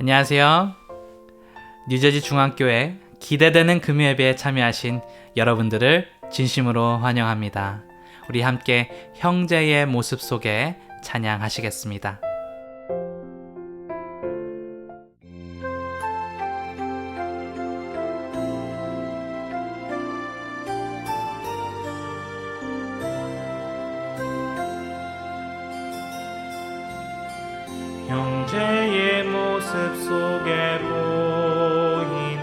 안녕하세요. 뉴저지 중앙교회 기대되는 금요예배에 참여하신 여러분들을 진심으로 환영합니다. 우리 함께 형제의 모습 속에 찬양하시겠습니다. 형제의 모습 속에 보이는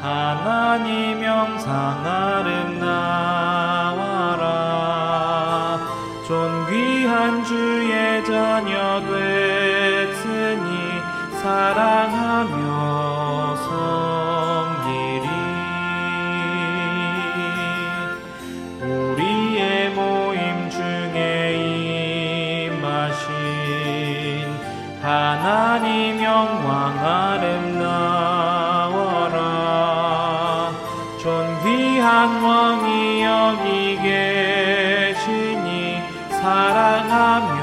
하나님 형상 아름다워라. 존귀한 주의 자녀 됐으니 사랑하며 섬기리. 우리의 모임 중에 임하신 하나님 영광 아름다워라. 존귀한 왕이 여기 계시니 사랑하며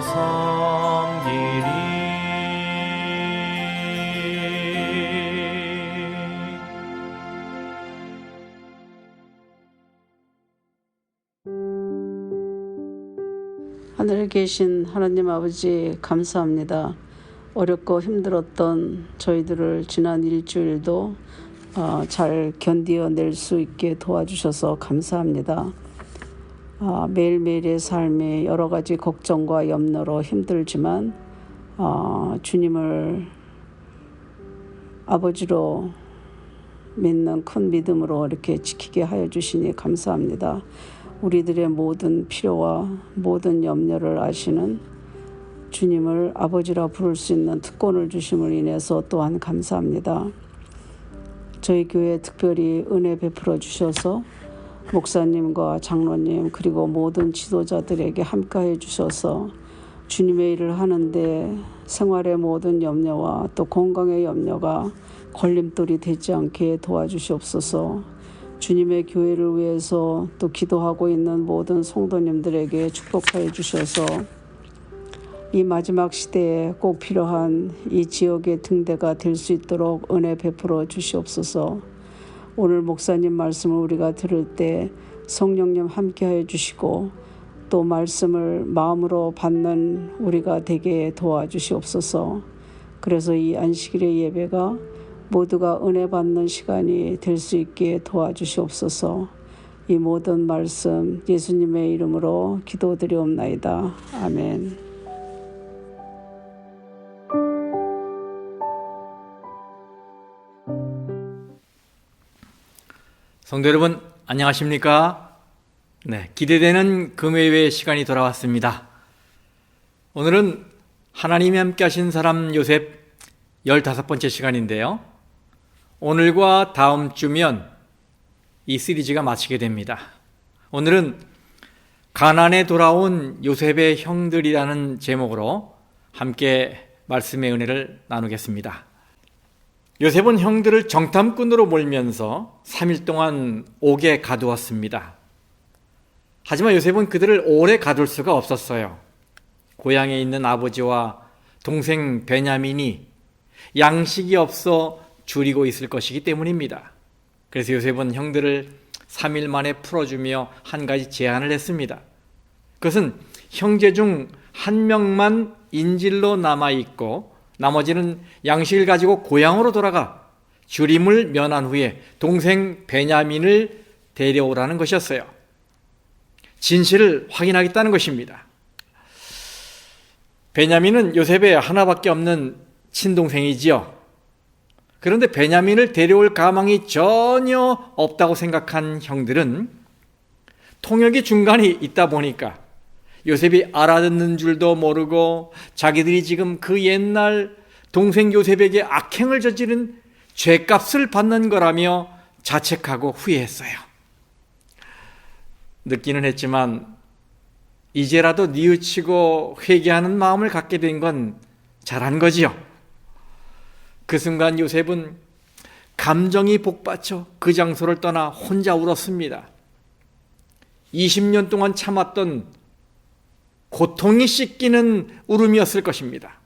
섬기리. 하늘에 계신 하나님 아버지 감사합니다. 어렵고 힘들었던 저희들을 지난 일주일도 잘 견디어낼 수 있게 도와주셔서 감사합니다. 매일매일의 삶에 여러 가지 걱정과 염려로 힘들지만 주님을 아버지로 믿는 큰 믿음으로 이렇게 지키게 하여 주시니 감사합니다. 우리들의 모든 필요와 모든 염려를 아시는 주님을 아버지라 부를 수 있는 특권을 주심을 인해서 또한 감사합니다. 저희 교회에 특별히 은혜 베풀어 주셔서 목사님과 장로님 그리고 모든 지도자들에게 함께해 주셔서 주님의 일을 하는데 생활의 모든 염려와 또 건강의 염려가 걸림돌이 되지 않게 도와주시옵소서. 주님의 교회를 위해서 또 기도하고 있는 모든 성도님들에게 축복하여 주셔서 이 마지막 시대에 꼭 필요한 이 지역의 등대가 될 수 있도록 은혜 베풀어 주시옵소서. 오늘 목사님 말씀을 우리가 들을 때 성령님 함께하여 주시고 또 말씀을 마음으로 받는 우리가 되게 도와주시옵소서. 그래서 이 안식일의 예배가 모두가 은혜 받는 시간이 될 수 있게 도와주시옵소서. 이 모든 말씀 예수님의 이름으로 기도드리옵나이다. 아멘. 성도 여러분 안녕하십니까? 네, 기대되는 금요예배 시간이 돌아왔습니다. 오늘은 하나님이 함께 하신 사람 요셉 15번째 시간인데요. 오늘과 다음 주면 이 시리즈가 마치게 됩니다. 오늘은 가나안에 돌아온 요셉의 형들이라는 제목으로 함께 말씀의 은혜를 나누겠습니다. 요셉은 형들을 정탐꾼으로 몰면서 3일 동안 옥에 가두었습니다. 하지만 요셉은 그들을 오래 가둘 수가 없었어요. 고향에 있는 아버지와 동생 베냐민이 양식이 없어 줄이고 있을 것이기 때문입니다. 그래서 요셉은 형들을 3일 만에 풀어주며 한 가지 제안을 했습니다. 그것은 형제 중 한 명만 인질로 남아있고 나머지는 양식을 가지고 고향으로 돌아가 줄임을 면한 후에 동생 베냐민을 데려오라는 것이었어요. 진실을 확인하겠다는 것입니다. 베냐민은 요셉의 하나밖에 없는 친동생이지요. 그런데 베냐민을 데려올 가망이 전혀 없다고 생각한 형들은 통역이 중간에 있다 보니까 요셉이 알아듣는 줄도 모르고 자기들이 지금 그 옛날 동생 요셉에게 악행을 저지른 죄값을 받는 거라며 자책하고 후회했어요. 늦기는 했지만 이제라도 뉘우치고 회개하는 마음을 갖게 된 건 잘한 거지요. 그 순간 요셉은 감정이 복받쳐 그 장소를 떠나 혼자 울었습니다. 20년 동안 참았던 고통이 씻기는 울음이었을 것입니다.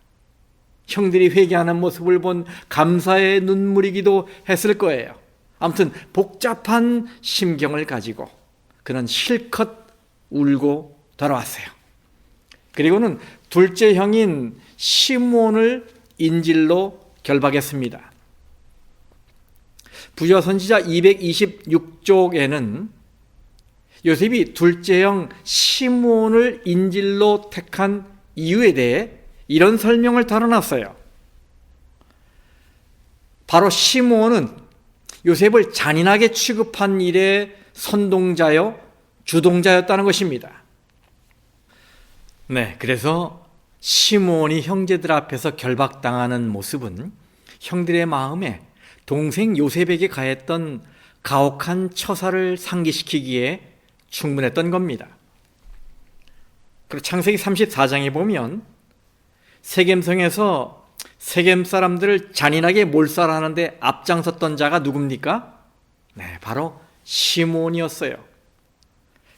형들이 회개하는 모습을 본 감사의 눈물이기도 했을 거예요. 아무튼 복잡한 심경을 가지고 그는 실컷 울고 돌아왔어요. 그리고는 둘째 형인 시므온을 인질로 결박했습니다. 부자 선지자 226쪽에는 요셉이 둘째 형 시므온을 인질로 택한 이유에 대해 이런 설명을 달아놨어요. 바로 시므온은 요셉을 잔인하게 취급한 일의 선동자요, 주동자였다는 것입니다. 네, 그래서 시므온이 형제들 앞에서 결박당하는 모습은 형들의 마음에 동생 요셉에게 가했던 가혹한 처사를 상기시키기에 충분했던 겁니다. 그리고 창세기 34장에 보면 세겜성에서 세겜 사람들을 잔인하게 몰살하는데 앞장섰던 자가 누굽니까? 네, 바로 시므온이었어요.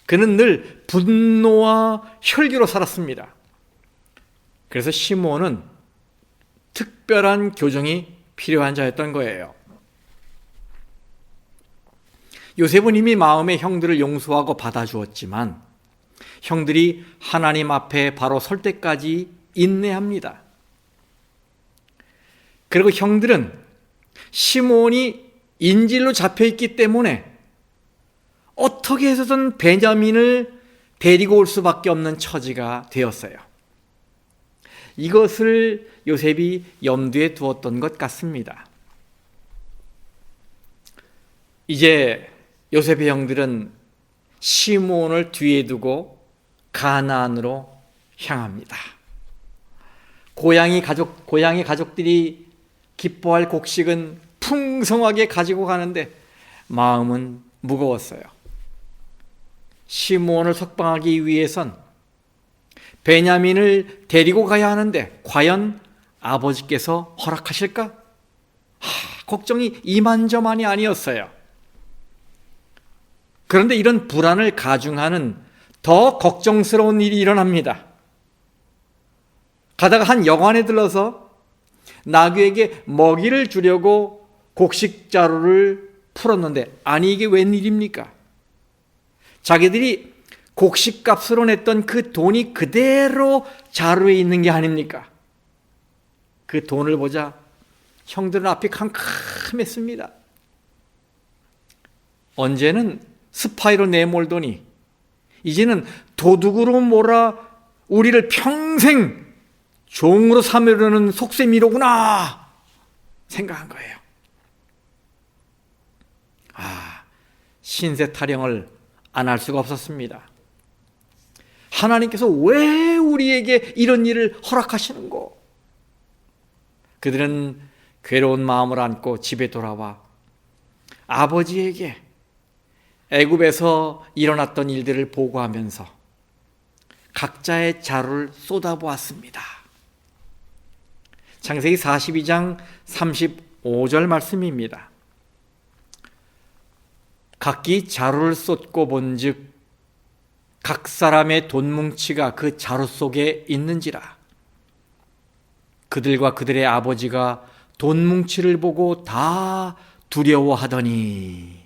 그는 늘 분노와 혈기로 살았습니다. 그래서 시므온은 특별한 교정이 필요한 자였던 거예요. 요셉은 이미 마음에 형들을 용서하고 받아주었지만 형들이 하나님 앞에 바로 설 때까지 인내합니다. 그리고 형들은 시므온이 인질로 잡혀있기 때문에 어떻게 해서든 베냐민을 데리고 올 수밖에 없는 처지가 되었어요. 이것을 요셉이 염두에 두었던 것 같습니다. 이제 요셉의 형들은 시므온을 뒤에 두고 가나안으로 향합니다. 고향의 가족들이 기뻐할 곡식은 풍성하게 가지고 가는데 마음은 무거웠어요. 시므온을 석방하기 위해선 베냐민을 데리고 가야 하는데 과연 아버지께서 허락하실까? 걱정이 이만저만이 아니었어요. 그런데 이런 불안을 가중하는 더 걱정스러운 일이 일어납니다. 가다가 한 여관에 들러서 나귀에게 먹이를 주려고 곡식 자루를 풀었는데 아니 이게 웬일입니까? 자기들이 곡식값으로 냈던 그 돈이 그대로 자루에 있는 게 아닙니까? 그 돈을 보자 형들은 앞이 캄캄했습니다. 언제는 스파이로 내몰더니 이제는 도둑으로 몰아 우리를 평생 종으로 삼으려는 속셈이로구나 생각한 거예요. 신세 타령을 안 할 수가 없었습니다. 하나님께서 왜 우리에게 이런 일을 허락하시는고? 그들은 괴로운 마음을 안고 집에 돌아와 아버지에게 애굽에서 일어났던 일들을 보고하면서 각자의 자루를 쏟아보았습니다. 창세기 42장 35절 말씀입니다. 각기 자루를 쏟고 본즉 각 사람의 돈뭉치가 그 자루 속에 있는지라. 그들과 그들의 아버지가 돈뭉치를 보고 다 두려워하더니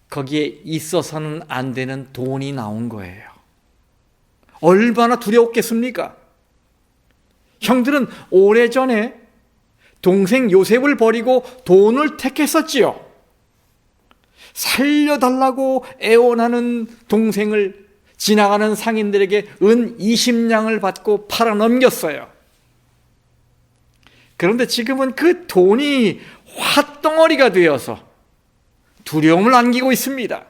거기에 있어서는 안 되는 돈이 나온 거예요. 얼마나 두려웠겠습니까? 형들은 오래전에 동생 요셉을 버리고 돈을 택했었지요. 살려달라고 애원하는 동생을 지나가는 상인들에게 은 20냥을 받고 팔아넘겼어요. 그런데 지금은 그 돈이 화-덩어리가 되어서 두려움을 안기고 있습니다.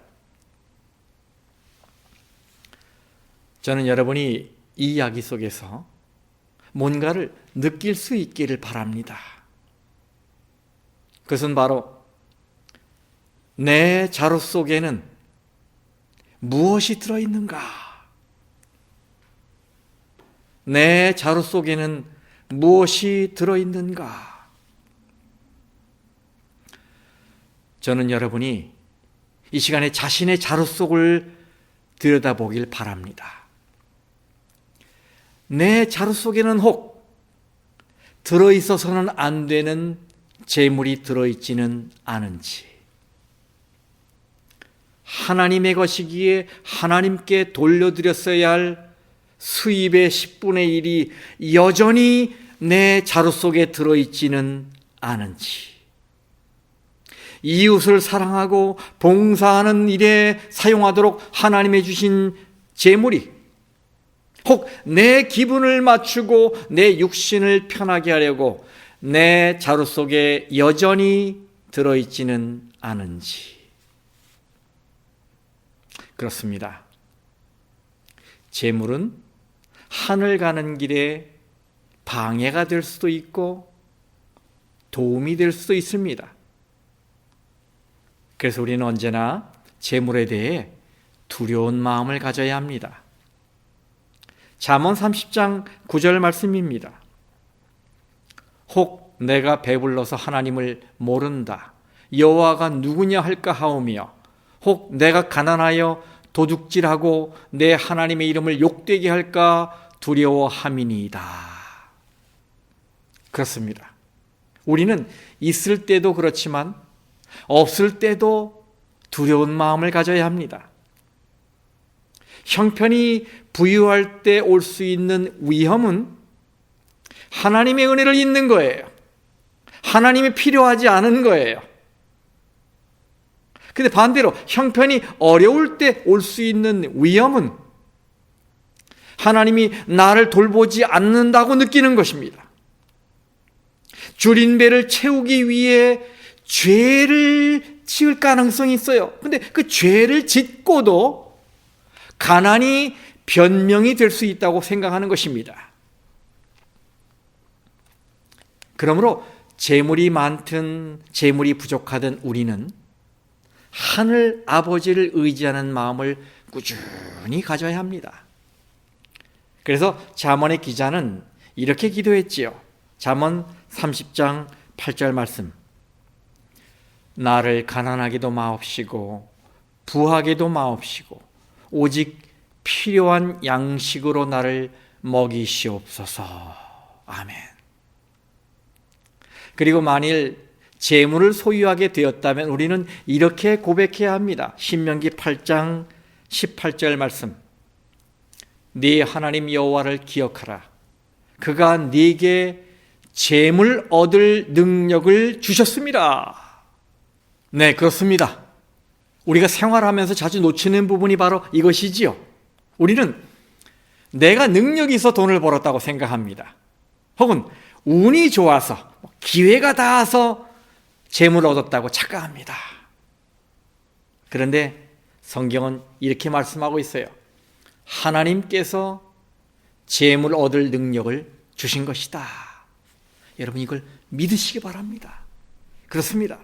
저는 여러분이 이 이야기 속에서 뭔가를 느낄 수 있기를 바랍니다. 그것은 바로 내 자루 속에는 무엇이 들어있는가? 내 자루 속에는 무엇이 들어있는가? 저는 여러분이 이 시간에 자신의 자루 속을 들여다보길 바랍니다. 내 자루 속에는 혹 들어있어서는 안 되는 재물이 들어있지는 않은지, 하나님의 것이기에 하나님께 돌려드렸어야 할 수입의 10분의 1이 여전히 내 자루 속에 들어있지는 않은지, 이웃을 사랑하고 봉사하는 일에 사용하도록 하나님의 주신 재물이 혹 내 기분을 맞추고 내 육신을 편하게 하려고 내 자루 속에 여전히 들어있지는 않은지. 그렇습니다. 재물은 하늘 가는 길에 방해가 될 수도 있고 도움이 될 수도 있습니다. 그래서 우리는 언제나 재물에 대해 두려운 마음을 가져야 합니다. 잠언 30장 9절 말씀입니다. 혹 내가 배불러서 하나님을 모른다. 여호와가 누구냐 할까 하오며, 혹 내가 가난하여 도둑질하고 내 하나님의 이름을 욕되게 할까 두려워함이니이다. 그렇습니다. 우리는 있을 때도 그렇지만 없을 때도 두려운 마음을 가져야 합니다. 형편이 부유할 때 올 수 있는 위험은 하나님의 은혜를 잊는 거예요. 하나님이 필요하지 않은 거예요. 근데 반대로 형편이 어려울 때 올 수 있는 위험은 하나님이 나를 돌보지 않는다고 느끼는 것입니다. 줄인 배를 채우기 위해 죄를 지을 가능성이 있어요. 근데 그 죄를 짓고도 가난이 변명이 될 수 있다고 생각하는 것입니다. 그러므로 재물이 많든 재물이 부족하든 우리는 하늘 아버지를 의지하는 마음을 꾸준히 가져야 합니다. 그래서 잠언의 기자는 이렇게 기도했지요. 잠언 30장 8절 말씀. 나를 가난하게도 마옵시고 부하게도 마옵시고 오직 필요한 양식으로 나를 먹이시옵소서. 아멘. 그리고 만일 재물을 소유하게 되었다면 우리는 이렇게 고백해야 합니다. 신명기 8장 18절 말씀. 네 하나님 여호와를 기억하라. 그가 네게 재물 얻을 능력을 주셨습니다. 네, 그렇습니다. 우리가 생활하면서 자주 놓치는 부분이 바로 이것이지요. 우리는 내가 능력이 있어 돈을 벌었다고 생각합니다. 혹은 운이 좋아서 기회가 닿아서 재물을 얻었다고 착각합니다. 그런데 성경은 이렇게 말씀하고 있어요. 하나님께서 재물 얻을 능력을 주신 것이다. 여러분 이걸 믿으시기 바랍니다. 그렇습니다.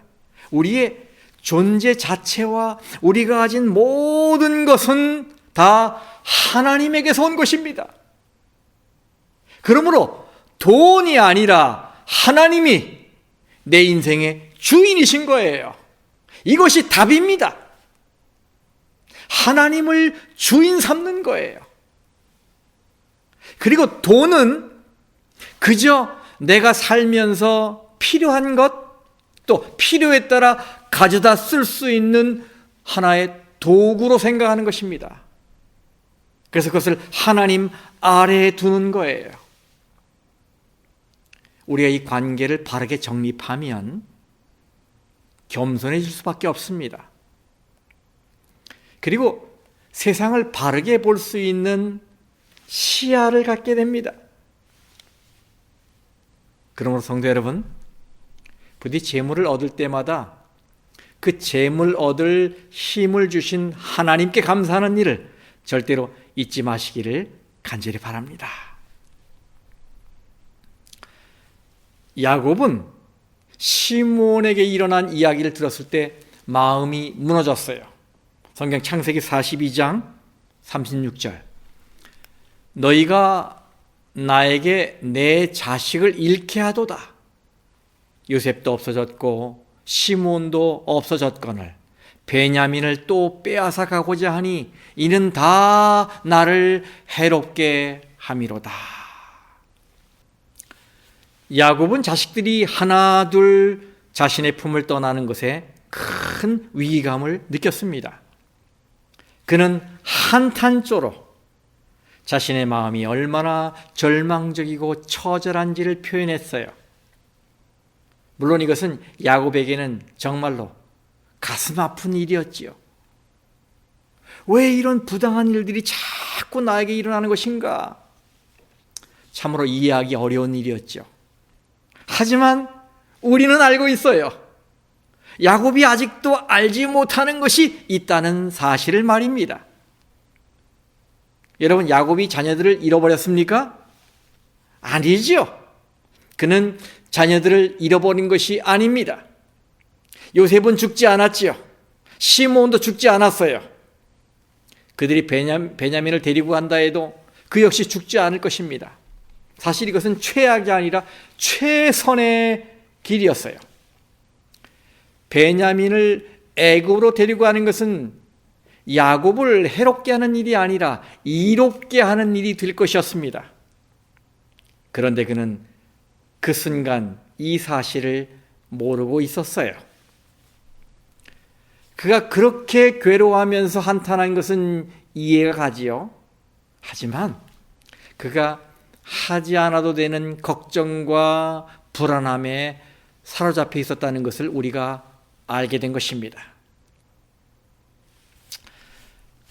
우리의 존재 자체와 우리가 가진 모든 것은 다 하나님에게서 온 것입니다. 그러므로 돈이 아니라 하나님이 내 인생의 주인이신 거예요. 이것이 답입니다. 하나님을 주인 삼는 거예요. 그리고 돈은 그저 내가 살면서 필요한 것, 또 필요에 따라 가져다 쓸 수 있는 하나의 도구로 생각하는 것입니다. 그래서 그것을 하나님 아래에 두는 거예요. 우리가 이 관계를 바르게 정립하면 겸손해질 수밖에 없습니다. 그리고 세상을 바르게 볼 수 있는 시야를 갖게 됩니다. 그러므로 성도 여러분, 부디 재물을 얻을 때마다 그 재물 얻을 힘을 주신 하나님께 감사하는 일을 절대로 잊지 마시기를 간절히 바랍니다. 야곱은 시므온에게 일어난 이야기를 들었을 때 마음이 무너졌어요. 성경 창세기 42장 36절. 너희가 나에게 내 자식을 잃게 하도다. 요셉도 없어졌고 시므온도 없어졌거늘 베냐민을 또 빼앗아 가고자 하니 이는 다 나를 해롭게 함이로다. 야곱은 자식들이 하나 둘 자신의 품을 떠나는 것에 큰 위기감을 느꼈습니다. 그는 한탄조로 자신의 마음이 얼마나 절망적이고 처절한지를 표현했어요. 물론 이것은 야곱에게는 정말로 가슴 아픈 일이었지요. 왜 이런 부당한 일들이 자꾸 나에게 일어나는 것인가? 참으로 이해하기 어려운 일이었죠. 하지만 우리는 알고 있어요. 야곱이 아직도 알지 못하는 것이 있다는 사실을 말입니다. 여러분, 야곱이 자녀들을 잃어버렸습니까? 아니죠. 그는 자녀들을 잃어버린 것이 아닙니다. 요셉은 죽지 않았지요. 시몬도 죽지 않았어요. 그들이 베냐민을 데리고 간다 해도 그 역시 죽지 않을 것입니다. 사실 이것은 최악이 아니라 최선의 길이었어요. 베냐민을 애굽으로 데리고 가는 것은 야곱을 해롭게 하는 일이 아니라 이롭게 하는 일이 될 것이었습니다. 그런데 그는 그 순간 이 사실을 모르고 있었어요. 그가 그렇게 괴로워하면서 한탄한 것은 이해가 가지요. 하지만 그가 하지 않아도 되는 걱정과 불안함에 사로잡혀 있었다는 것을 우리가 알게 된 것입니다.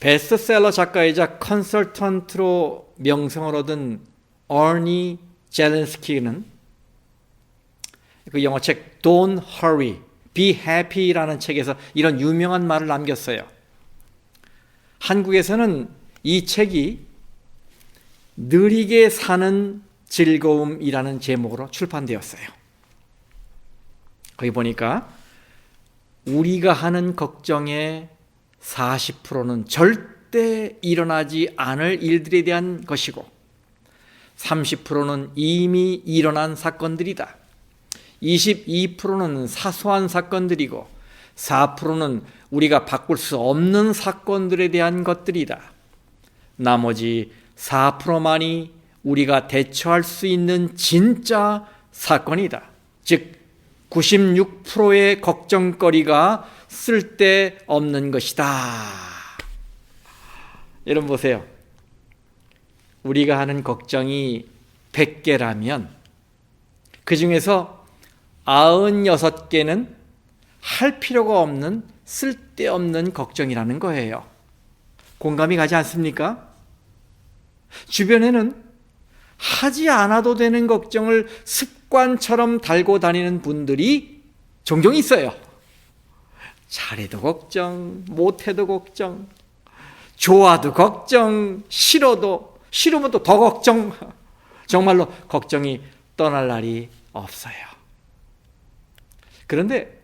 베스트셀러 작가이자 컨설턴트로 명성을 얻은 어니 젤렌스키는 그 영어책 Don't Hurry, Be Happy라는 책에서 이런 유명한 말을 남겼어요. 한국에서는 이 책이 느리게 사는 즐거움이라는 제목으로 출판되었어요. 거기 보니까 우리가 하는 걱정의 40%는 절대 일어나지 않을 일들에 대한 것이고 30%는 이미 일어난 사건들이다. 22%는 사소한 사건들이고 4%는 우리가 바꿀 수 없는 사건들에 대한 것들이다. 나머지 4%만이 우리가 대처할 수 있는 진짜 사건이다. 즉 96%의 걱정거리가 쓸데없는 것이다. 여러분 보세요. 우리가 하는 걱정이 100개라면 그 중에서 96개는 할 필요가 없는 쓸데없는 걱정이라는 거예요. 공감이 가지 않습니까? 주변에는 하지 않아도 되는 걱정을 습관처럼 달고 다니는 분들이 종종 있어요. 잘해도 걱정, 못해도 걱정, 좋아도 걱정, 싫으면 또 더 걱정. 정말로 걱정이 떠날 날이 없어요. 그런데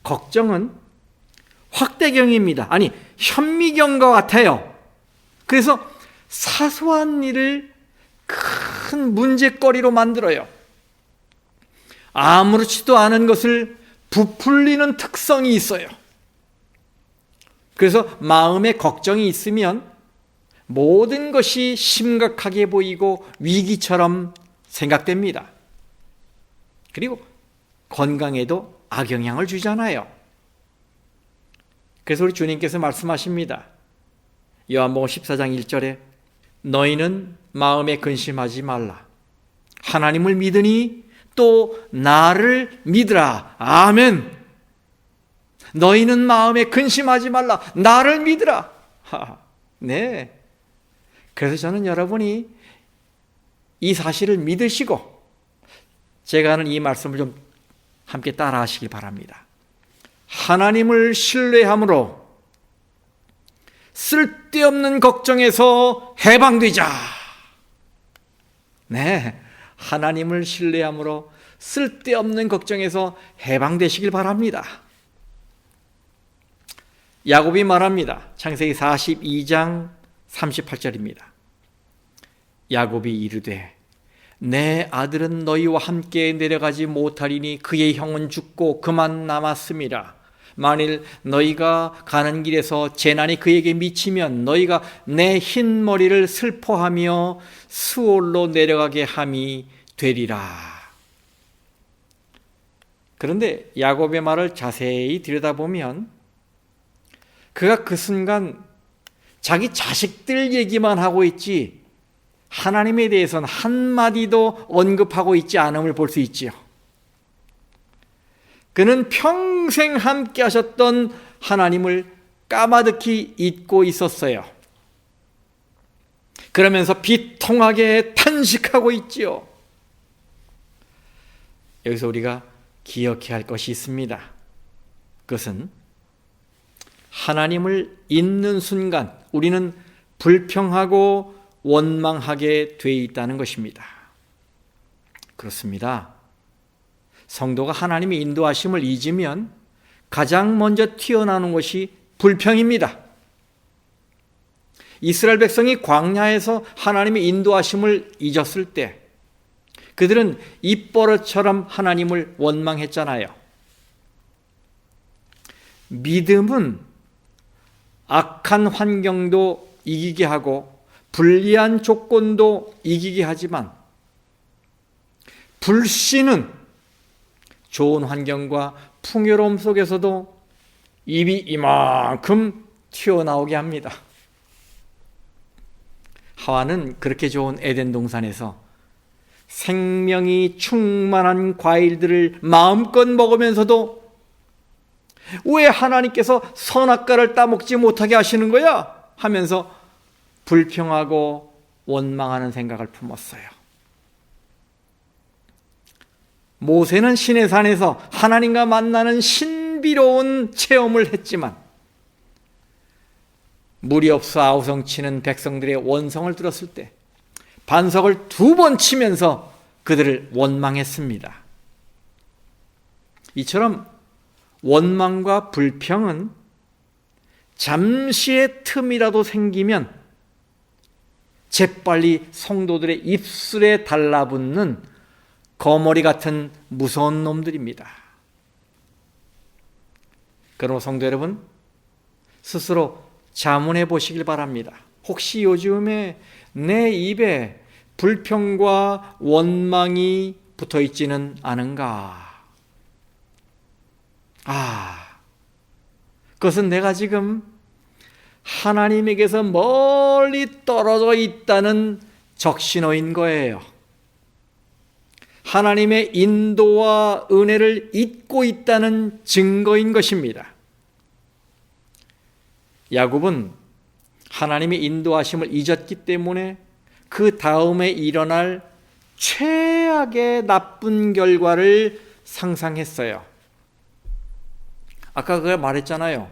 걱정은 확대경입니다. 아니, 현미경과 같아요. 그래서 사소한 일을 큰 문제거리로 만들어요. 아무렇지도 않은 것을 부풀리는 특성이 있어요. 그래서 마음에 걱정이 있으면 모든 것이 심각하게 보이고 위기처럼 생각됩니다. 그리고 건강에도 악영향을 주잖아요. 그래서 우리 주님께서 말씀하십니다. 요한복음 14장 1절에 너희는 마음에 근심하지 말라. 하나님을 믿으니 또 나를 믿으라. 아멘. 너희는 마음에 근심하지 말라. 나를 믿으라. 네. 그래서 저는 여러분이 이 사실을 믿으시고 제가 하는 이 말씀을 좀 함께 따라 하시기 바랍니다. 하나님을 신뢰함으로 쓸데없는 걱정에서 해방되자. 네, 하나님을 신뢰함으로 쓸데없는 걱정에서 해방되시길 바랍니다. 야곱이 말합니다. 창세기 42장 38절입니다. 야곱이 이르되 내 아들은 너희와 함께 내려가지 못하리니 그의 형은 죽고 그만 남았음이라. 만일 너희가 가는 길에서 재난이 그에게 미치면 너희가 내 흰 머리를 슬퍼하며 수올로 내려가게 함이 되리라. 그런데 야곱의 말을 자세히 들여다보면 그가 그 순간 자기 자식들 얘기만 하고 있지 하나님에 대해서는 한마디도 언급하고 있지 않음을 볼 수 있지요. 그는 평생 함께 하셨던 하나님을 까마득히 잊고 있었어요. 그러면서 비통하게 탄식하고 있지요. 여기서 우리가 기억해야 할 것이 있습니다. 그것은 하나님을 잊는 순간 우리는 불평하고 원망하게 돼 있다는 것입니다. 그렇습니다. 성도가 하나님의 인도하심을 잊으면 가장 먼저 튀어나오는 것이 불평입니다. 이스라엘 백성이 광야에서 하나님의 인도하심을 잊었을 때 그들은 입버릇처럼 하나님을 원망했잖아요. 믿음은 악한 환경도 이기게 하고 불리한 조건도 이기게 하지만 불신은 좋은 환경과 풍요로움 속에서도 입이 이만큼 튀어나오게 합니다. 하와는 그렇게 좋은 에덴 동산에서 생명이 충만한 과일들을 마음껏 먹으면서도 왜 하나님께서 선악과를 따먹지 못하게 하시는 거야? 하면서 불평하고 원망하는 생각을 품었어요. 모세는 시내산에서 하나님과 만나는 신비로운 체험을 했지만 물이 없어 아우성치는 백성들의 원성을 들었을 때 반석을 2번 치면서 그들을 원망했습니다. 이처럼 원망과 불평은 잠시의 틈이라도 생기면 재빨리 성도들의 입술에 달라붙는 거머리 같은 무서운 놈들입니다. 그러므로 성도 여러분, 스스로 자문해 보시길 바랍니다. 혹시 요즘에 내 입에 불평과 원망이 붙어 있지는 않은가? 그것은 내가 지금 하나님에게서 멀리 떨어져 있다는 적신호인 거예요. 하나님의 인도와 은혜를 잊고 있다는 증거인 것입니다. 야곱은 하나님의 인도하심을 잊었기 때문에 그 다음에 일어날 최악의 나쁜 결과를 상상했어요. 아까 그가 말했잖아요.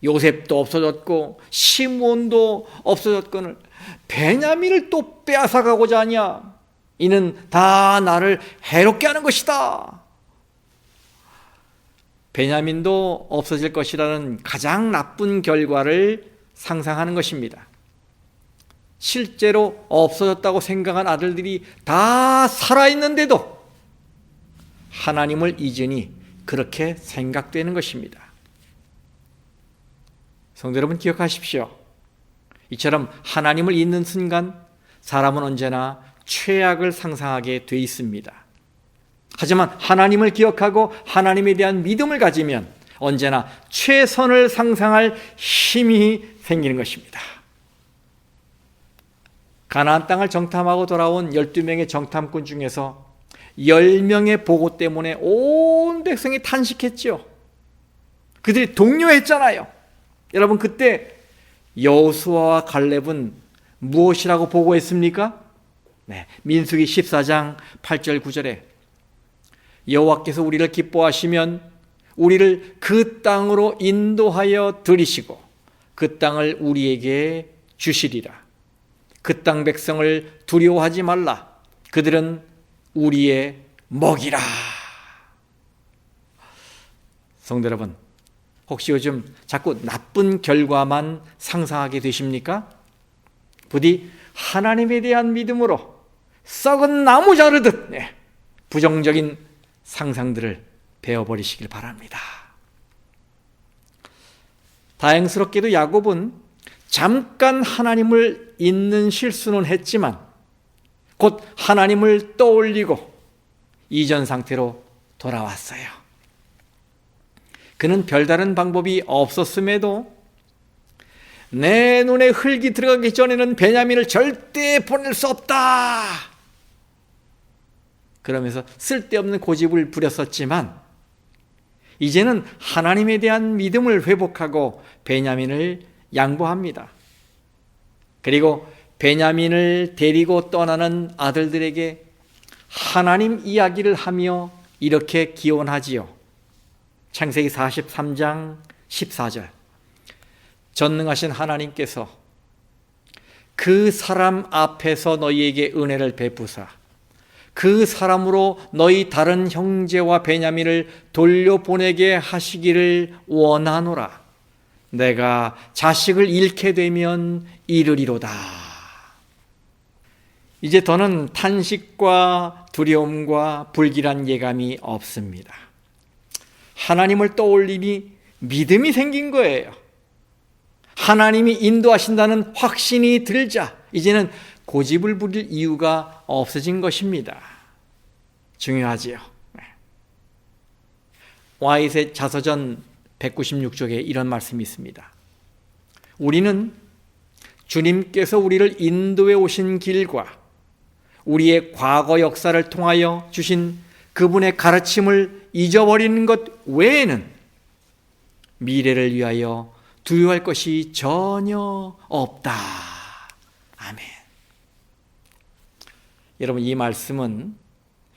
요셉도 없어졌고 시므온도 없어졌거늘 베냐민을 또 빼앗아가고자 하냐? 이는 다 나를 해롭게 하는 것이다. 베냐민도 없어질 것이라는 가장 나쁜 결과를 상상하는 것입니다. 실제로 없어졌다고 생각한 아들들이 다 살아있는데도 하나님을 잊으니 그렇게 생각되는 것입니다. 성도 여러분 기억하십시오. 이처럼 하나님을 잊는 순간 사람은 언제나 최악을 상상하게 돼 있습니다. 하지만 하나님을 기억하고 하나님에 대한 믿음을 가지면 언제나 최선을 상상할 힘이 생기는 것입니다. 가나안 땅을 정탐하고 돌아온 12명의 정탐꾼 중에서 10명의 보고 때문에 온 백성이 탄식했죠. 그들이 동요했잖아요. 여러분 그때 여호수아와 갈렙은 무엇이라고 보고했습니까? 민수기 14장 8절 9절에 여호와께서 우리를 기뻐하시면 우리를 그 땅으로 인도하여 들이시고 그 땅을 우리에게 주시리라. 그 땅 백성을 두려워하지 말라. 그들은 우리의 먹이라. 성도 여러분, 혹시 요즘 자꾸 나쁜 결과만 상상하게 되십니까? 부디 하나님에 대한 믿음으로 썩은 나무 자르듯 부정적인 상상들을 베어버리시길 바랍니다. 다행스럽게도 야곱은 잠깐 하나님을 잊는 실수는 했지만 곧 하나님을 떠올리고 이전 상태로 돌아왔어요. 그는 별다른 방법이 없었음에도 내 눈에 흙이 들어가기 전에는 베냐민을 절대 보낼 수 없다, 그러면서 쓸데없는 고집을 부렸었지만 이제는 하나님에 대한 믿음을 회복하고 베냐민을 양보합니다. 그리고 베냐민을 데리고 떠나는 아들들에게 하나님 이야기를 하며 이렇게 기원하지요. 창세기 43장 14절. 전능하신 하나님께서 그 사람 앞에서 너희에게 은혜를 베푸사 그 사람으로 너희 다른 형제와 베냐민을 돌려보내게 하시기를 원하노라. 내가 자식을 잃게 되면 이르리로다. 이제 더는 탄식과 두려움과 불길한 예감이 없습니다. 하나님을 떠올리니 믿음이 생긴 거예요. 하나님이 인도하신다는 확신이 들자 이제는 고집을 부릴 이유가 없어진 것입니다. 중요하지요. 와이셋 자서전 196쪽에 이런 말씀이 있습니다. 우리는 주님께서 우리를 인도해 오신 길과 우리의 과거 역사를 통하여 주신 그분의 가르침을 잊어버리는 것 외에는 미래를 위하여 두려워할 것이 전혀 없다. 아멘. 여러분, 이 말씀은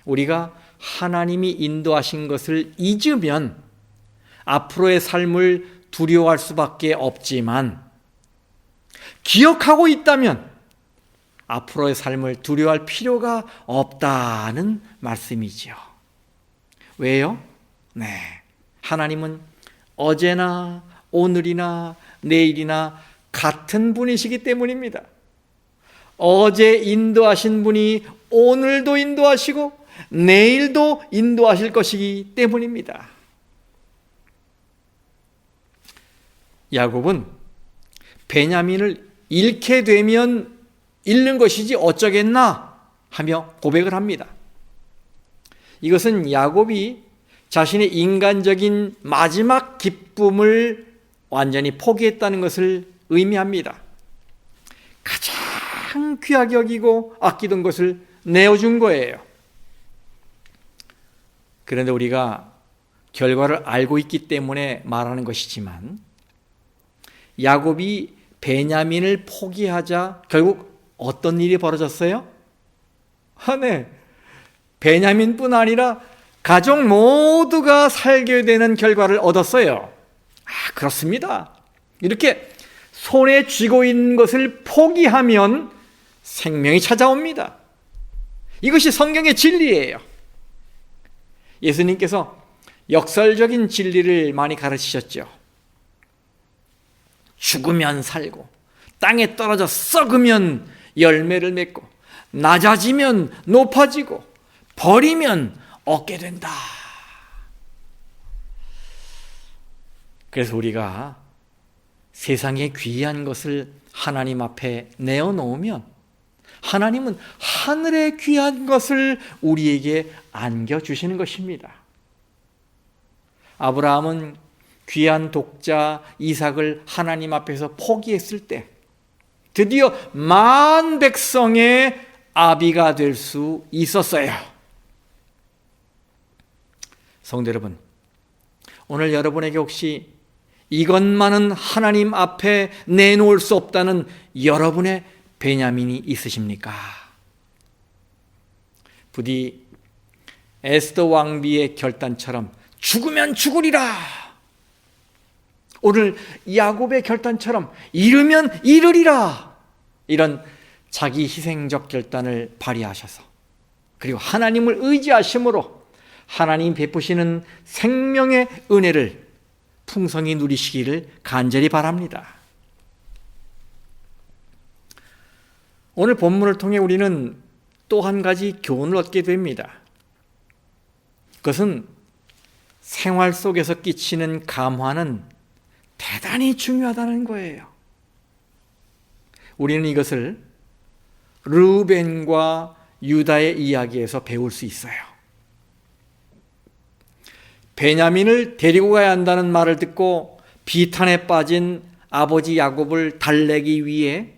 우리가 하나님이 인도하신 것을 잊으면 앞으로의 삶을 두려워할 수밖에 없지만 기억하고 있다면 앞으로의 삶을 두려워할 필요가 없다는 말씀이지요. 왜요? 네, 하나님은 어제나 오늘이나 내일이나 같은 분이시기 때문입니다. 어제 인도하신 분이 오늘도 인도하시고 내일도 인도하실 것이기 때문입니다. 야곱은 베냐민을 잃게 되면 잃는 것이지 어쩌겠나 하며 고백을 합니다. 이것은 야곱이 자신의 인간적인 마지막 기쁨을 완전히 포기했다는 것을 의미합니다. 가장 귀하게 여기고 아끼던 것을 내어준 거예요. 그런데 우리가 결과를 알고 있기 때문에 말하는 것이지만 야곱이 베냐민을 포기하자 결국 어떤 일이 벌어졌어요? 네, 베냐민뿐 아니라 가족 모두가 살게 되는 결과를 얻었어요. 그렇습니다. 이렇게 손에 쥐고 있는 것을 포기하면 생명이 찾아옵니다. 이것이 성경의 진리예요. 예수님께서 역설적인 진리를 많이 가르치셨죠. 죽으면 살고 땅에 떨어져 썩으면 열매를 맺고 낮아지면 높아지고 버리면 얻게 된다. 그래서 우리가 세상에 귀한 것을 하나님 앞에 내어놓으면 하나님은 하늘의 귀한 것을 우리에게 안겨주시는 것입니다. 아브라함은 귀한 독자 이삭을 하나님 앞에서 포기했을 때 드디어 만 백성의 아비가 될 수 있었어요. 성도 여러분, 오늘 여러분에게 혹시 이것만은 하나님 앞에 내놓을 수 없다는 여러분의 베냐민이 있으십니까? 부디 에스더 왕비의 결단처럼 죽으면 죽으리라, 오늘 야곱의 결단처럼 잃으면 잃으리라, 이런 자기 희생적 결단을 발휘하셔서 그리고 하나님을 의지하심으로 하나님 베푸시는 생명의 은혜를 풍성히 누리시기를 간절히 바랍니다. 오늘 본문을 통해 우리는 또 한 가지 교훈을 얻게 됩니다. 그것은 생활 속에서 끼치는 감화는 대단히 중요하다는 거예요. 우리는 이것을 르우벤과 유다의 이야기에서 배울 수 있어요. 베냐민을 데리고 가야 한다는 말을 듣고 비탄에 빠진 아버지 야곱을 달래기 위해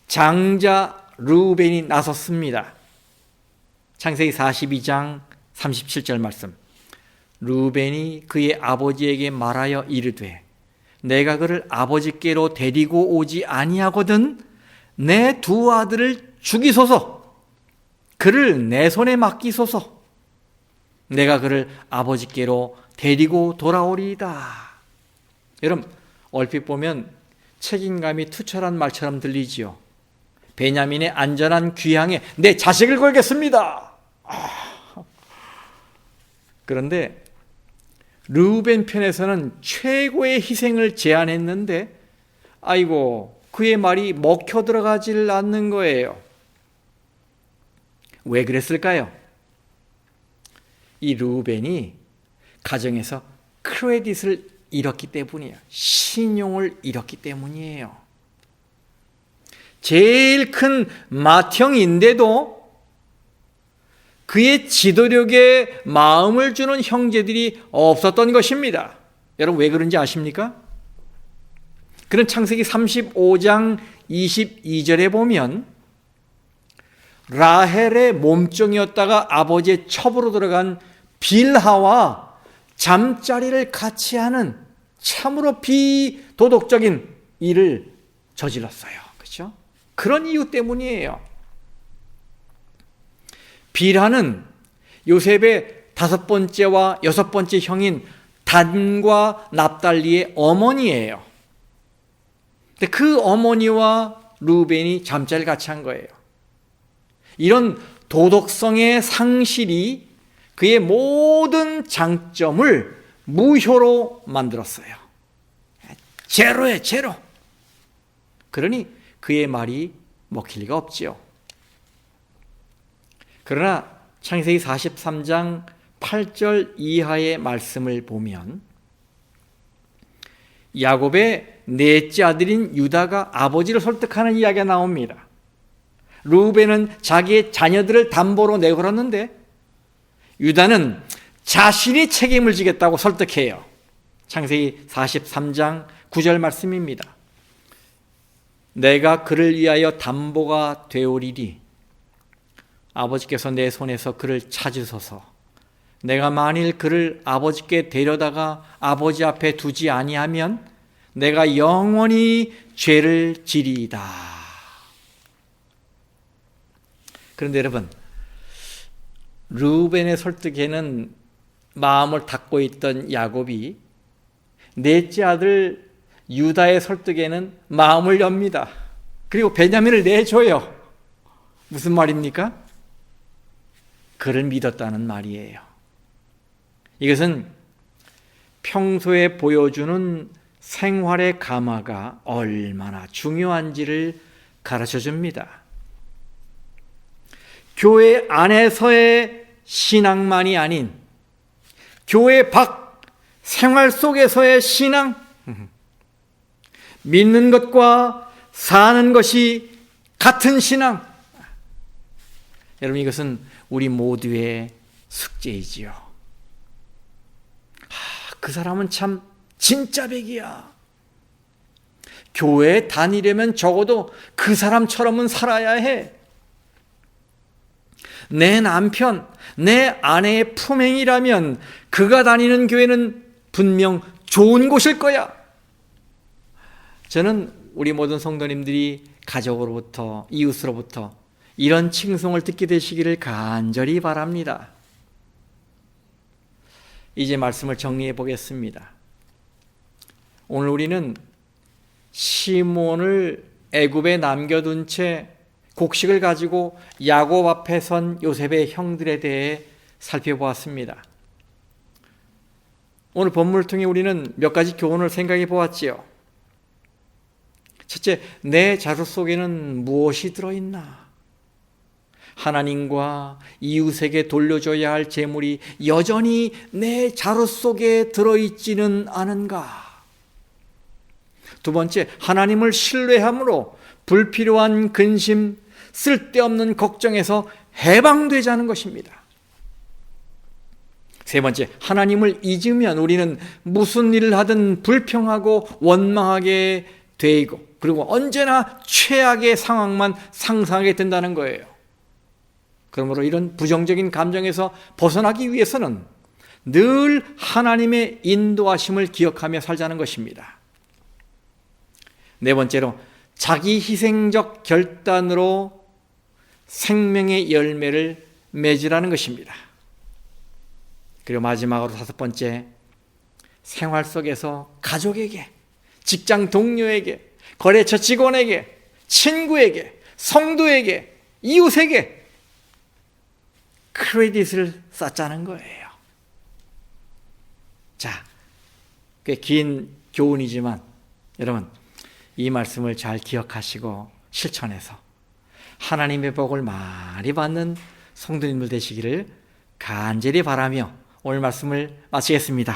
장자 르우벤이 나섰습니다. 창세기 42장 37절 말씀. 르우벤이 그의 아버지에게 말하여 이르되 내가 그를 아버지께로 데리고 오지 아니하거든 내 두 아들을 죽이소서 그를 내 손에 맡기소서 내가 그를 아버지께로 데리고 돌아오리이다. 여러분 얼핏 보면 책임감이 투철한 말처럼 들리지요. 베냐민의 안전한 귀향에 내 자식을 걸겠습니다. 그런데 르우벤 편에서는 최고의 희생을 제안했는데 아이고 그의 말이 먹혀 들어가질 않는 거예요. 왜 그랬을까요? 이 르우벤이 가정에서 크레딧을 잃었기 때문이에요. 신용을 잃었기 때문이에요. 제일 큰 맏형인데도 그의 지도력에 마음을 주는 형제들이 없었던 것입니다. 여러분 왜 그런지 아십니까? 그는 창세기 35장 22절에 보면 라헬의 몸종이었다가 아버지의 첩으로 들어간 빌하와 잠자리를 같이 하는 참으로 비도덕적인 일을 저질렀어요. 그렇죠? 그런 이유 때문이에요. 빌하는 요셉의 5번째와 6번째 형인 단과 납달리의 어머니예요. 근데 그 어머니와 르우벤이 잠자리를 같이 한 거예요. 이런 도덕성의 상실이 그의 모든 장점을 무효로 만들었어요. 제로에 제로. 그러니 그의 말이 먹힐 리가 없지요. 그러나 창세기 43장 8절 이하의 말씀을 보면 야곱의 넷째 아들인 유다가 아버지를 설득하는 이야기가 나옵니다. 르우벤은 자기의 자녀들을 담보로 내걸었는데 유다는 자신이 책임을 지겠다고 설득해요. 창세기 43장 9절 말씀입니다. 내가 그를 위하여 담보가 되오리니 아버지께서 내 손에서 그를 찾으소서. 내가 만일 그를 아버지께 데려다가 아버지 앞에 두지 아니하면 내가 영원히 죄를 지리이다. 그런데 여러분, 르우벤의 설득에는 마음을 닫고 있던 야곱이 넷째 아들 유다의 설득에는 마음을 엽니다. 그리고 베냐민을 내줘요. 무슨 말입니까? 그를 믿었다는 말이에요. 이것은 평소에 보여주는 생활의 감화가 얼마나 중요한지를 가르쳐 줍니다. 교회 안에서의 신앙만이 아닌 교회 밖 생활 속에서의 신앙, 믿는 것과 사는 것이 같은 신앙. 여러분 이것은 우리 모두의 숙제이지요. 그 사람은 참 진짜 백이야. 교회에 다니려면 적어도 그 사람처럼은 살아야 해. 내 남편, 내 아내의 품행이라면 그가 다니는 교회는 분명 좋은 곳일 거야. 저는 우리 모든 성도님들이 가족으로부터, 이웃으로부터 이런 칭송을 듣게 되시기를 간절히 바랍니다. 이제 말씀을 정리해 보겠습니다. 오늘 우리는 시몬을 애굽에 남겨둔 채 곡식을 가지고 야곱 앞에 선 요셉의 형들에 대해 살펴보았습니다. 오늘 본문을 통해 우리는 몇 가지 교훈을 생각해 보았지요. 첫째, 내 자루 속에는 무엇이 들어있나? 하나님과 이웃에게 돌려줘야 할 재물이 여전히 내 자루 속에 들어있지는 않은가? 두 번째, 하나님을 신뢰함으로 불필요한 근심, 쓸데없는 걱정에서 해방되자는 것입니다. 세 번째, 하나님을 잊으면 우리는 무슨 일을 하든 불평하고 원망하게 되고, 그리고 언제나 최악의 상황만 상상하게 된다는 거예요. 그러므로 이런 부정적인 감정에서 벗어나기 위해서는 늘 하나님의 인도하심을 기억하며 살자는 것입니다. 네 번째로, 자기 희생적 결단으로 생명의 열매를 맺으라는 것입니다. 그리고 마지막으로 다섯 번째, 생활 속에서 가족에게, 직장 동료에게, 거래처 직원에게, 친구에게, 성도에게, 이웃에게 크레딧을 쌓자는 거예요. 자, 꽤 긴 교훈이지만 여러분, 이 말씀을 잘 기억하시고 실천해서 하나님의 복을 많이 받는 성도님들 되시기를 간절히 바라며 오늘 말씀을 마치겠습니다.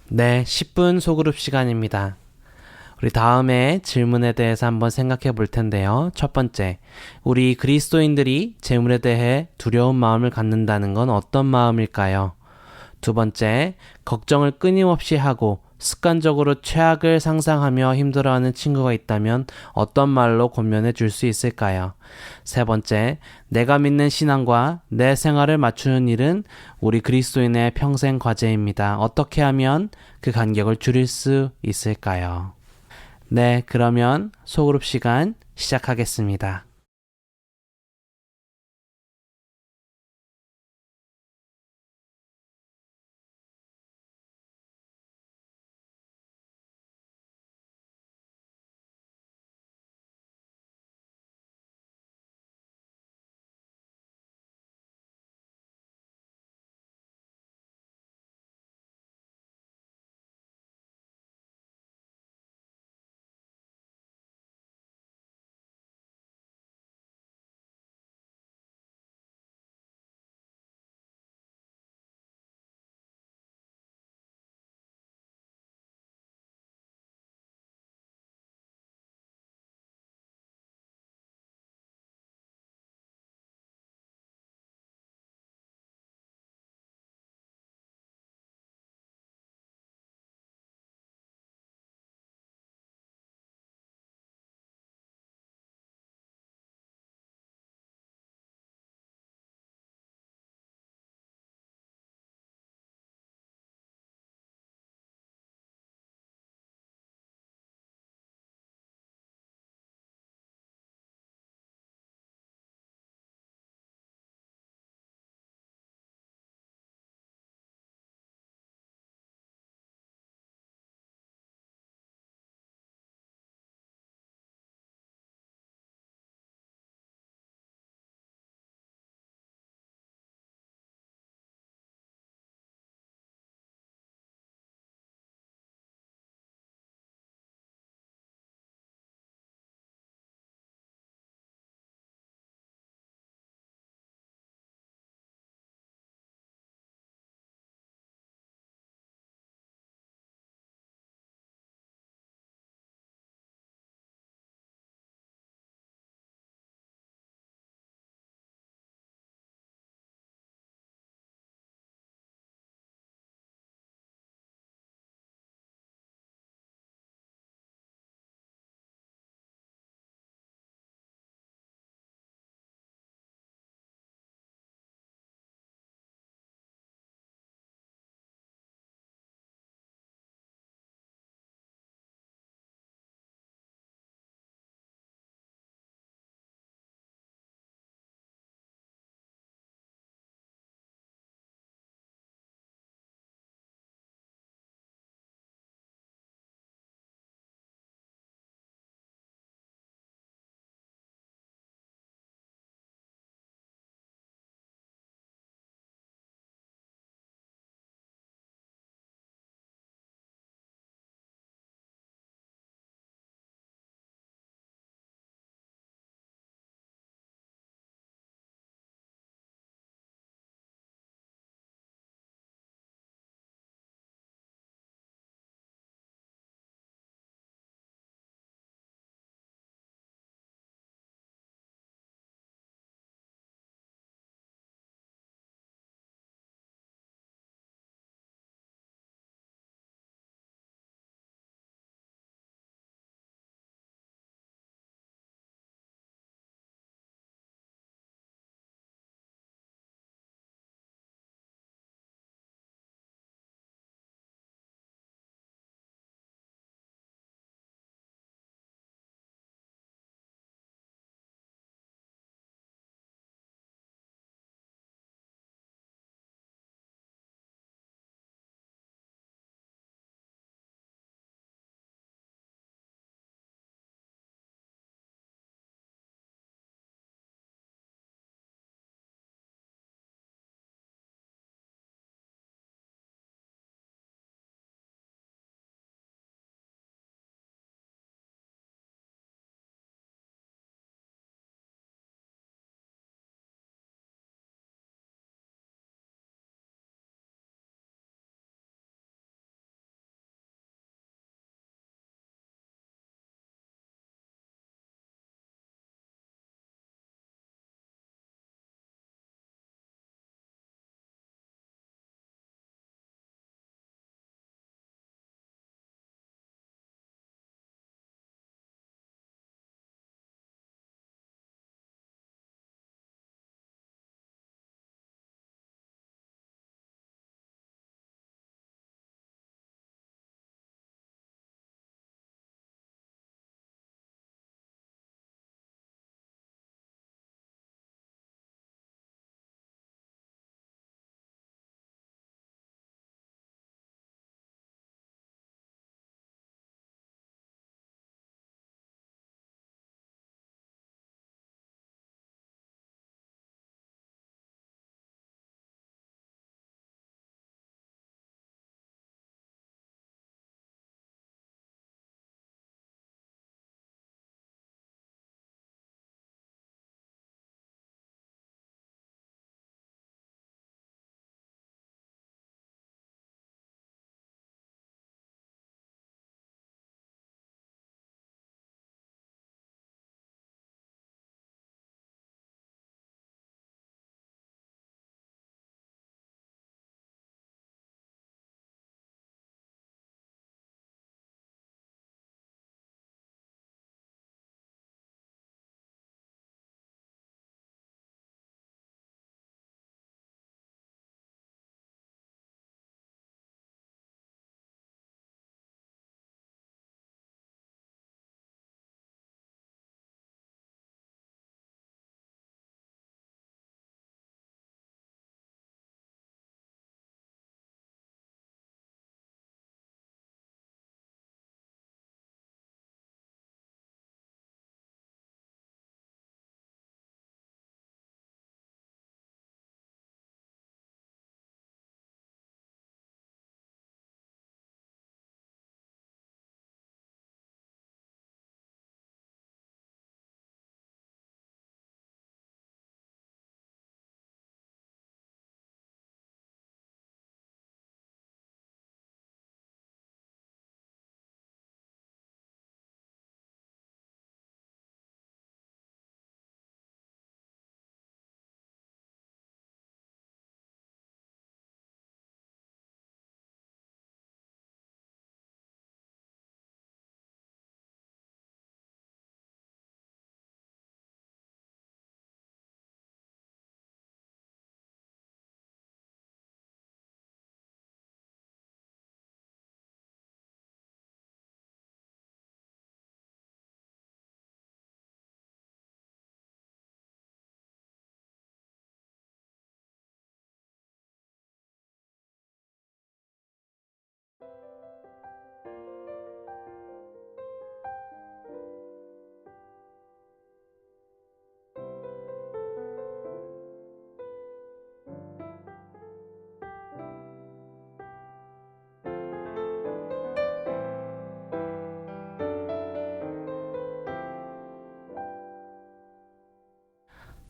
네, 10분 소그룹 시간입니다. 우리 다음에 질문에 대해서 한번 생각해 볼 텐데요. 첫 번째, 우리 그리스도인들이 재물에 대해 두려운 마음을 갖는다는 건 어떤 마음일까요? 두 번째, 걱정을 끊임없이 하고 습관적으로 최악을 상상하며 힘들어하는 친구가 있다면 어떤 말로 권면해 줄 수 있을까요? 세 번째, 내가 믿는 신앙과 내 생활을 맞추는 일은 우리 그리스도인의 평생 과제입니다. 어떻게 하면 그 간격을 줄일 수 있을까요? 네, 그러면 소그룹 시간 시작하겠습니다.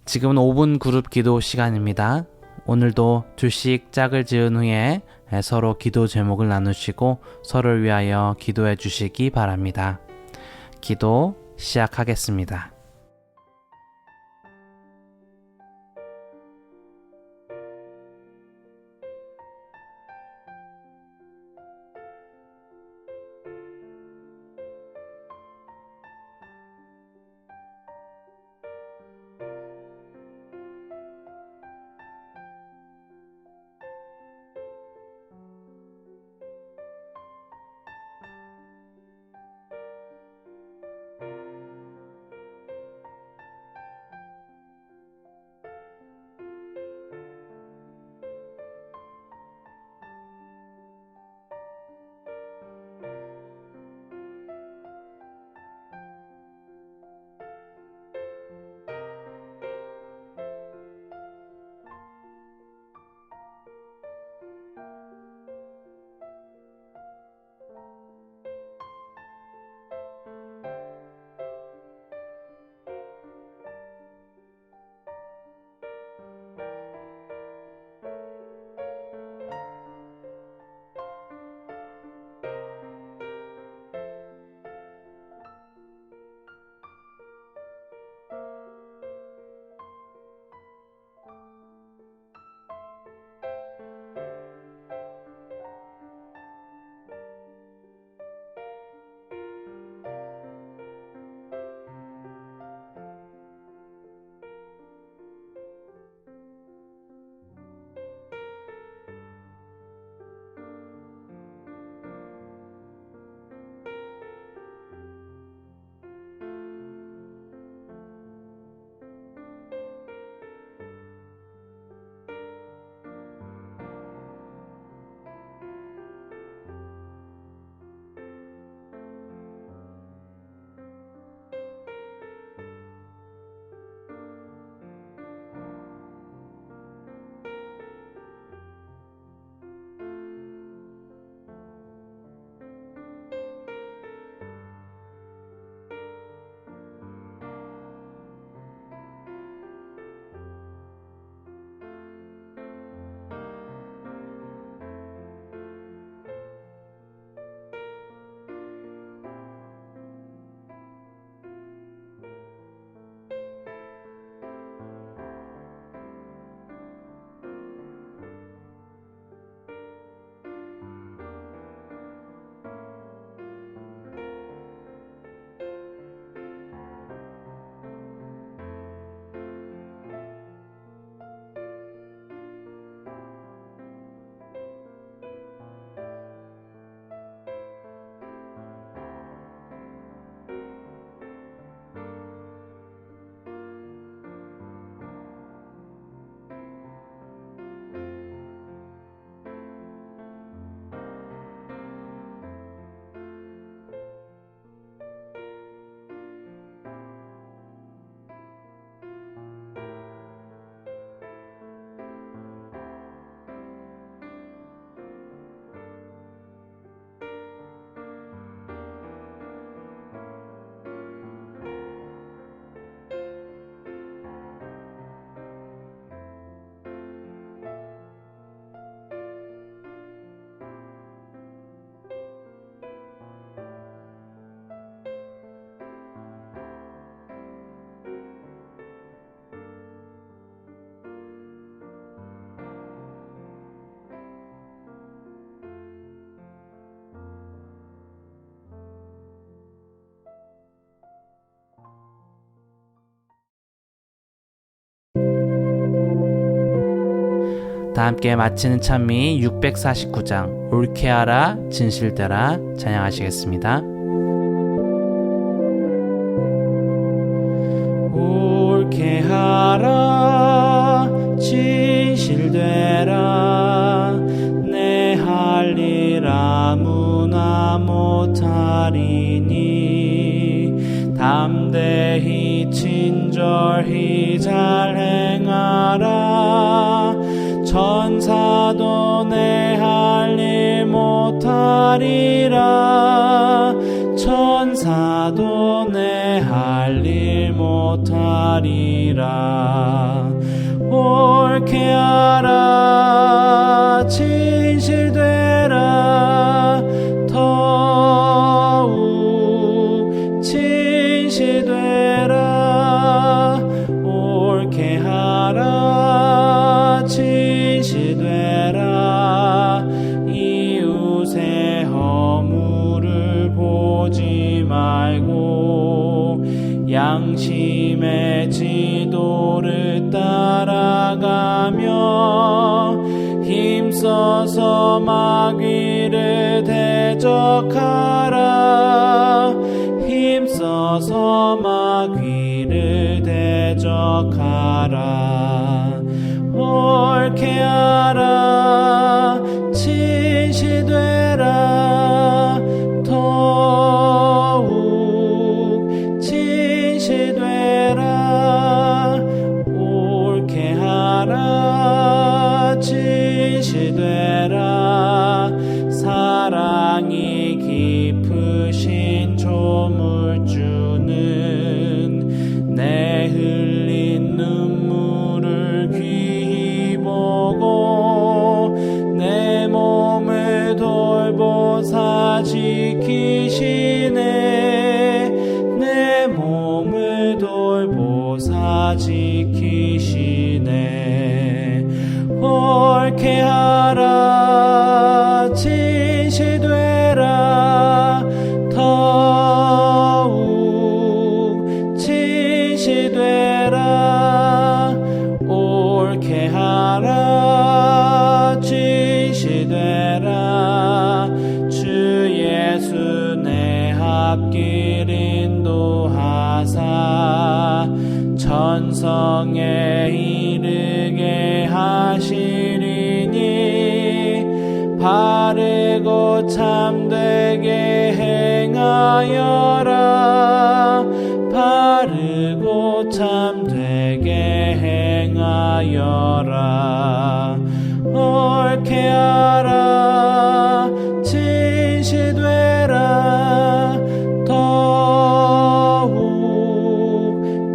지금은 5분 그룹 기도 시간입니다. 오늘도 둘씩 짝을 지은 후에 서로 기도 제목을 나누시고 서로를 위하여 기도해 주시기 바랍니다. 기도 시작하겠습니다. 다 함께 마치는 찬미 649장 옳게 하라 진실되라 찬양하시겠습니다. 옳게 하라 진실되라 내 할 일 아무나 못하리니 담대히 친절히 잘 행하라 천사도 내 할 일 못하리라 천사도 내 내 할 일 못하리라. 옳게 하라 진실되라 더욱 진실되라. 옳게 하라 진실되라. 이웃의 허물을 보지 말고 양심의 지도를 따라가며 힘써서 마귀를 대적하라. 힘써서 마귀를 대적하라. 옳게 하라 진실되라 더욱 진실되라. 옳게 하라 진실되라. 사랑이 깊으신 조물주는 내 흘린 눈물을 귀히 보고 내 몸을 돌보사 지키시네. 내 몸을 돌보사 지키시네. 옳게 하라 진실되라 더욱 진실되라. 옳게 하라 진실되라. 주 예수 내 앞길 인도하사 천성에 이르게 하시리니 바르고 참되게 행하여라. 바르고 참되게 행하여라. 옳게 하라 진실되라 더욱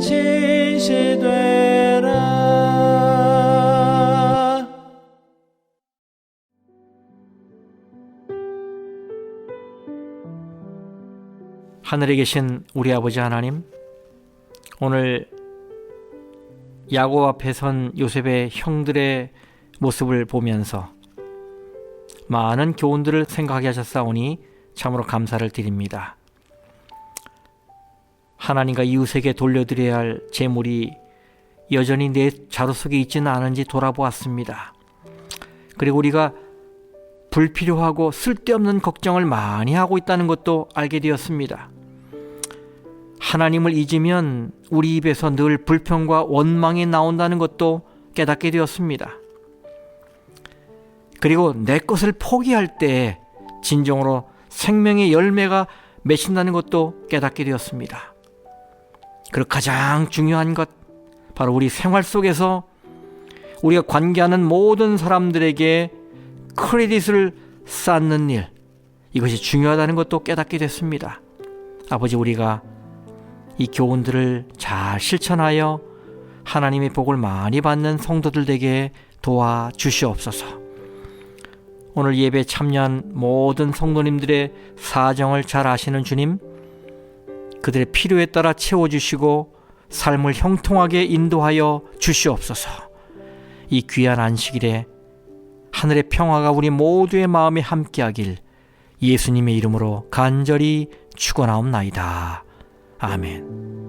진실되라. 하늘에 계신 우리 아버지 하나님, 오늘 야곱 앞에 선 요셉의 형들의 모습을 보면서 많은 교훈들을 생각하게 하셨사오니 참으로 감사를 드립니다. 하나님과 이웃에게 돌려드려야 할 재물이 여전히 내 자루 속에 있지는 않은지 돌아보았습니다. 그리고 우리가 불필요하고 쓸데없는 걱정을 많이 하고 있다는 것도 알게 되었습니다. 하나님을 잊으면 우리 입에서 늘 불평과 원망이 나온다는 것도 깨닫게 되었습니다. 그리고 내 것을 포기할 때 진정으로 생명의 열매가 맺힌다는 것도 깨닫게 되었습니다. 그리고 가장 중요한 것, 바로 우리 생활 속에서 우리가 관계하는 모든 사람들에게 크레딧을 쌓는 일, 이것이 중요하다는 것도 깨닫게 됐습니다. 아버지, 우리가 이 교훈들을 잘 실천하여 하나님의 복을 많이 받는 성도들 되게 도와주시옵소서. 오늘 예배에 참여한 모든 성도님들의 사정을 잘 아시는 주님, 그들의 필요에 따라 채워주시고 삶을 형통하게 인도하여 주시옵소서. 이 귀한 안식일에 하늘의 평화가 우리 모두의 마음에 함께하길 예수님의 이름으로 간절히 축원하옵나이다. 아멘.